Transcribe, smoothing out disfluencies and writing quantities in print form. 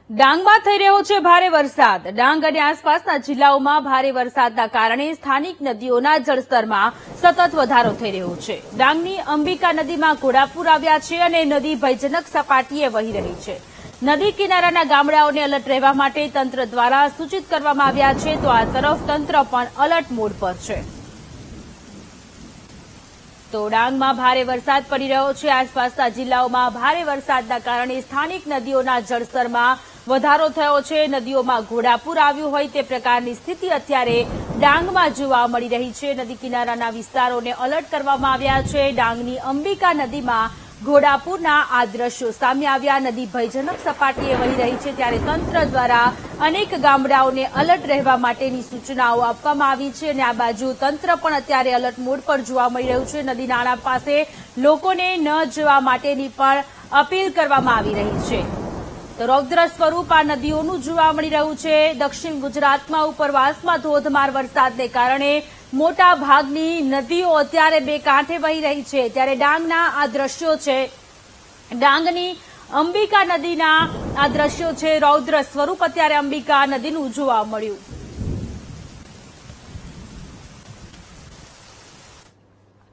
ડાંગમાં થઈ રહ્યો છે ભારે વરસાદ। ડાંગ અને આસપાસના જિલ્લાઓમાં ભારે વરસાદના કારણે સ્થાનિક નદીઓના જળસ્તરમાં સતત વધારો થઈ રહ્યો છે। ડાંગની અંબિકા નદીમાં ઘોડાપૂર આવ્યા છે અને નદી ભયજનક સપાટીએ વહી રહી છે। નદી કિનારાના ગામડાઓને એલર્ટ રહેવા માટે તંત્ર દ્વારા સૂચિત કરવામાં આવ્યા છે, તો આ તરફ તંત્ર પણ એલર્ટ મોડ પર છે। તો ડાંગમાં ભારે વરસાદ પડી રહ્યો છે। આસપાસના જિલ્લાઓમાં ભારે વરસાદના કારણે સ્થાનિક નદીઓના જળસ્તરમાં વધારો થયો છે। નદીઓમાં ઘોડાપૂર આવ્યું હોય તે પ્રકારની સ્થિતિ અત્યારે ડાંગમાં જોવા મળી રહી છે। નદી કિનારાના વિસ્તારોને એલર્ટ કરવામાં આવ્યા છે। ડાંગની અંબિકા નદીમાં ઘોડાપૂરના આ દ્રશ્યો સામે આવ્યા। નદી ભયજનક સપાટીએ વહી રહી છે, ત્યારે તંત્ર દ્વારા અનેક ગામડાઓને એલર્ટ રહેવા માટેની સૂચનાઓ આપવામાં આવી છે અને આ બાજુ તંત્ર પણ અત્યારે એલર્ટ મોડ પર જોવા મળી રહ્યું છે। નદી નાળા પાસે લોકોને ન જવા માટેની પણ અપીલ કરવામાં આવી રહી છે। તો રૌદ્ર સ્વરૂપ આ નદીઓનું જોવા મળી રહ્યું છે। દક્ષિણ ગુજરાતમાં ઉપરવાસમાં ધોધમાર વરસાદને કારણે મોટા ભાગની નદીઓ અત્યારે બે કાંઠે વહી રહી છે, ત્યારે ડાંગના આ દ્રશ્યો છે। ડાંગની અંબિકા નદીના આ દ્રશ્યો છે। રૌદ્ર સ્વરૂપ અત્યારે અંબિકા નદીનું જોવા મળ્યું।